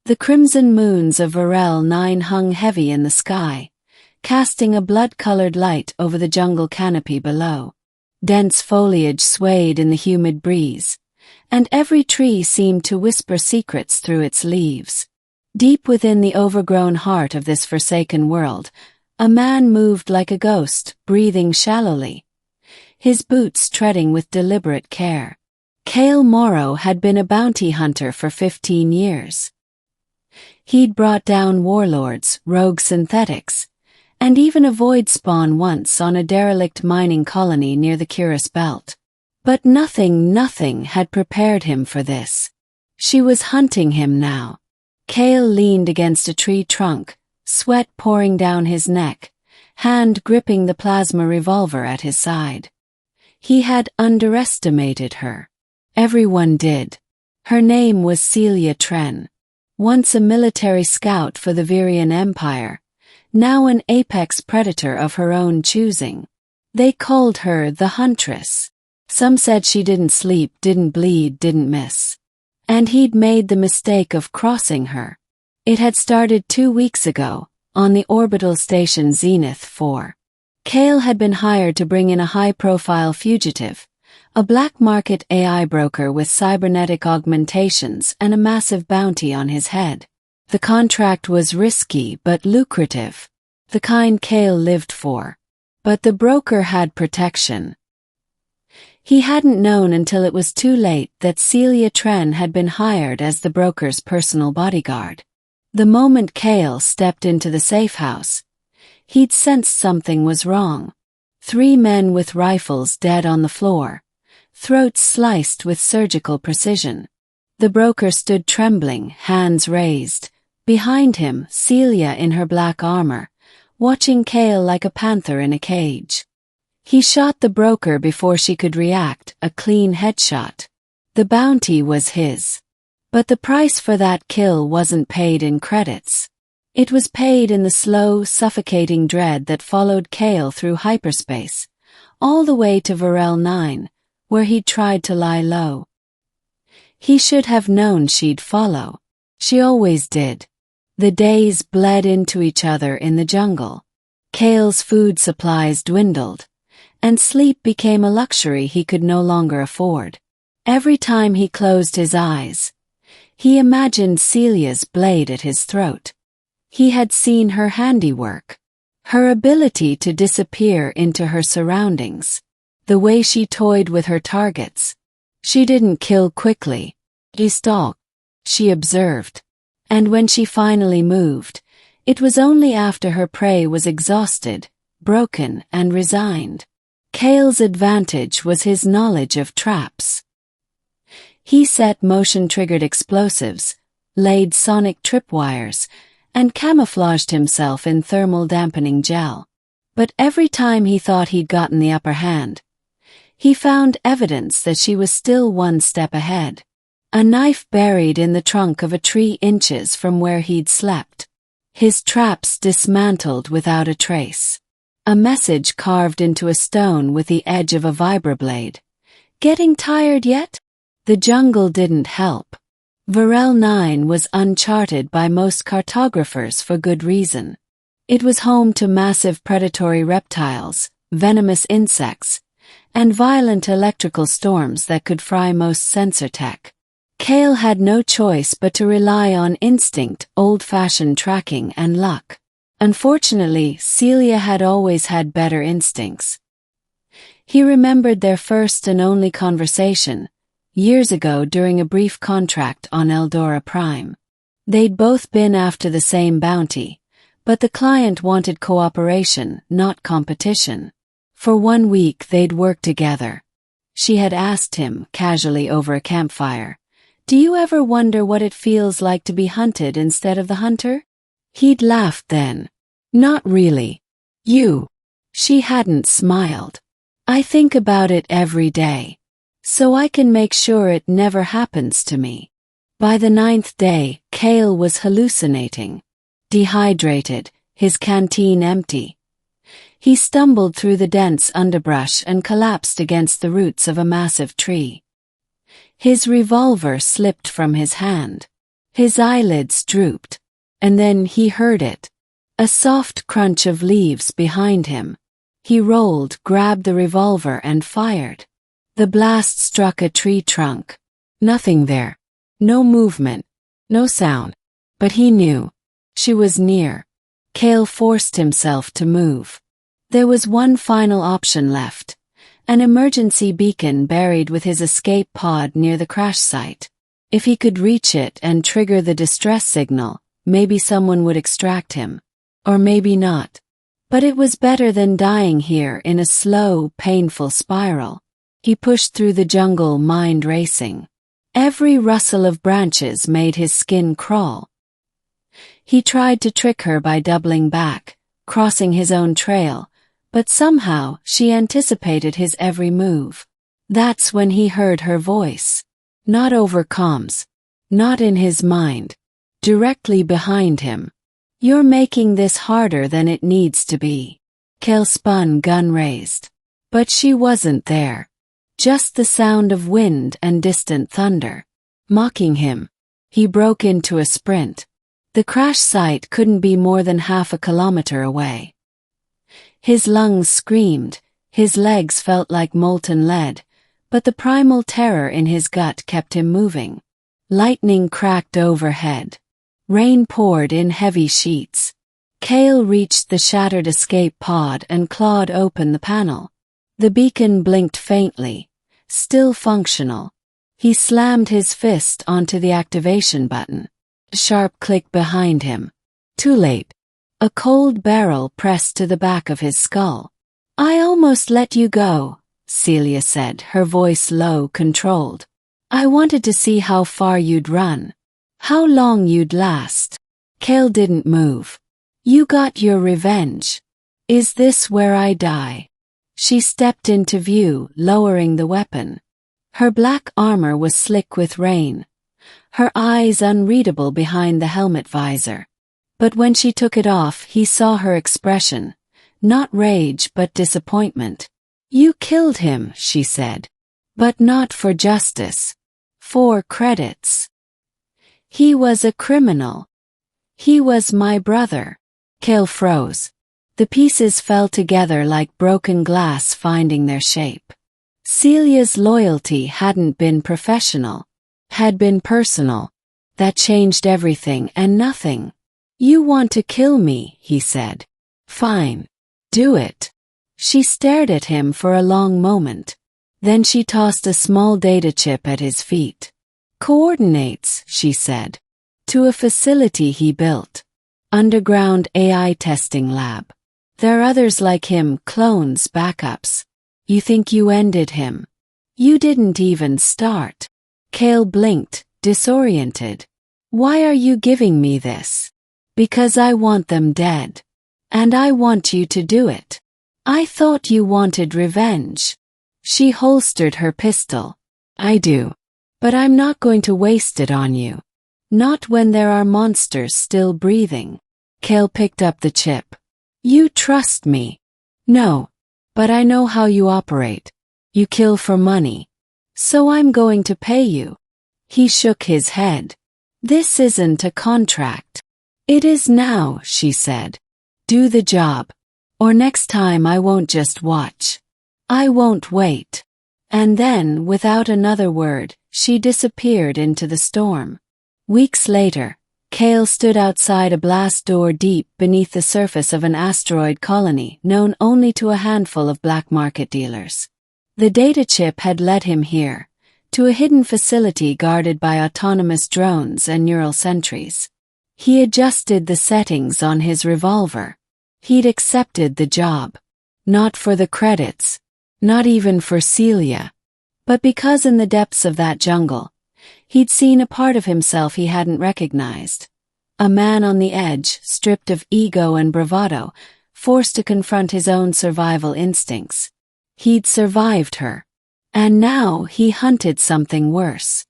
The crimson moons of Vorell IX hung heavy in the sky, casting a blood-colored light over the jungle canopy below. Dense foliage swayed in the humid breeze, and every tree seemed to whisper secrets through its leaves. Deep within the overgrown heart of this forsaken world, a man moved like a ghost, breathing shallowly, his boots treading with deliberate care. Kael Morrow had been a bounty hunter for 15 years. He'd brought down warlords, rogue synthetics, and even a void spawn once on a derelict mining colony near the Treacherous belt. But nothing had prepared him for this. She was hunting him now. Kael leaned against a tree trunk, sweat pouring down his neck, hand gripping the plasma revolver at his side. He had underestimated her. Everyone did. Her name was Selya Tren. Once a military scout for the Virian Empire, now an apex predator of her own choosing. They called her the Huntress. Some said she didn't sleep, didn't bleed, didn't miss. And he'd made the mistake of crossing her. It had started 2 weeks ago, on the orbital station Zenith 4. Kael had been hired to bring in a high-profile fugitive, a black market AI broker with cybernetic augmentations and a massive bounty on his head. The contract was risky but lucrative, the kind Kael lived for. But the broker had protection. He hadn't known until it was too late that Selya Tren had been hired as the broker's personal bodyguard. The moment Kael stepped into the safe house, he'd sensed something was wrong. 3 men with rifles dead on the floor, throats sliced with surgical precision. The broker stood trembling, hands raised. Behind him, Selya in her black armor, watching Kael like a panther in a cage. He shot the broker before she could react, a clean headshot. The bounty was his. But the price for that kill wasn't paid in credits. It was paid in the slow, suffocating dread that followed Kael through hyperspace, all the way to Vorell IX, where he'd tried to lie low. He should have known she'd follow. She always did. The days bled into each other in the jungle. Kael's food supplies dwindled, and sleep became a luxury he could no longer afford. Every time he closed his eyes, he imagined Selya's blade at his throat. He had seen her handiwork, her ability to disappear into her surroundings, the way she toyed with her targets. She didn't kill quickly. She stalked. She observed. And when she finally moved, it was only after her prey was exhausted, broken, and resigned. Kael's advantage was his knowledge of traps. He set motion-triggered explosives, laid sonic tripwires, and camouflaged himself in thermal dampening gel. But every time he thought he'd gotten the upper hand, he found evidence that she was still 1 step ahead. A knife buried in the trunk of a tree inches from where he'd slept. His traps dismantled without a trace. A message carved into a stone with the edge of a vibroblade. Getting tired yet? The jungle didn't help. Vorell IX was uncharted by most cartographers for good reason. It was home to massive predatory reptiles, venomous insects, and violent electrical storms that could fry most sensor tech. Kael had no choice but to rely on instinct, old-fashioned tracking, and luck. Unfortunately, Selya had always had better instincts. He remembered their first and only conversation, years ago during a brief contract on Eldora Prime. They'd both been after the same bounty, but the client wanted cooperation, not competition. For 1 week they'd worked together. She had asked him, casually over a campfire, "Do you ever wonder what it feels like to be hunted instead of the hunter?" He'd laughed then. "Not really. You." She hadn't smiled. "I think about it every day, so I can make sure it never happens to me." By the 9th day, Kael was hallucinating. Dehydrated, his canteen empty. He stumbled through the dense underbrush and collapsed against the roots of a massive tree. His revolver slipped from his hand. His eyelids drooped. And then he heard it. A soft crunch of leaves behind him. He rolled, grabbed the revolver and fired. The blast struck a tree trunk. Nothing there. No movement. No sound. But he knew. She was near. Kael forced himself to move. There was one final option left. An emergency beacon buried with his escape pod near the crash site. If he could reach it and trigger the distress signal, maybe someone would extract him. Or maybe not. But it was better than dying here in a slow, painful spiral. He pushed through the jungle, mind racing. Every rustle of branches made his skin crawl. He tried to trick her by doubling back, crossing his own trail, but somehow she anticipated his every move. That's when he heard her voice. Not over comms. Not in his mind. Directly behind him. "You're making this harder than it needs to be." Kael spun, gun raised. But she wasn't there. Just the sound of wind and distant thunder. Mocking him. He broke into a sprint. The crash site couldn't be more than half a kilometer away. His lungs screamed, his legs felt like molten lead, but the primal terror in his gut kept him moving. Lightning cracked overhead. Rain poured in heavy sheets. Kael reached the shattered escape pod and clawed open the panel. The beacon blinked faintly, still functional. He slammed his fist onto the activation button. A sharp click behind him. Too late. A cold barrel pressed to the back of his skull. "I almost let you go," Selya said, her voice low, controlled. "I wanted to see how far you'd run. How long you'd last." Kael didn't move. "You got your revenge. Is this where I die?" She stepped into view, lowering the weapon. Her black armor was slick with rain. Her eyes unreadable behind the helmet visor. But when she took it off, he saw her expression. Not rage, but disappointment. "You killed him," she said. "But not for justice. For credits. He was a criminal. He was my brother." Kael froze. The pieces fell together like broken glass finding their shape. Selya's loyalty hadn't been professional. Had been personal. That changed everything and nothing. "You want to kill me," he said. "Fine. Do it." She stared at him for a long moment. Then she tossed a small data chip at his feet. "Coordinates," she said. "To a facility he built. Underground AI testing lab. There are others like him, clones, backups. You think you ended him? You didn't even start." Kael blinked, disoriented. "Why are you giving me this?" "Because I want them dead. And I want you to do it." "I thought you wanted revenge." She holstered her pistol. "I do. But I'm not going to waste it on you. Not when there are monsters still breathing." Kael picked up the chip. "You trust me." "No. But I know how you operate. You kill for money. So I'm going to pay you." He shook his head. "This isn't a contract." "It is now," she said. "Do the job. Or next time I won't just watch. I won't wait." And then, without another word, she disappeared into the storm. Weeks later, Kael stood outside a blast door deep beneath the surface of an asteroid colony known only to a handful of black market dealers. The data chip had led him here, to a hidden facility guarded by autonomous drones and neural sentries. He adjusted the settings on his revolver. He'd accepted the job. Not for the credits. Not even for Selya. But because in the depths of that jungle, he'd seen a part of himself he hadn't recognized. A man on the edge, stripped of ego and bravado, forced to confront his own survival instincts. He'd survived her. And now he hunted something worse.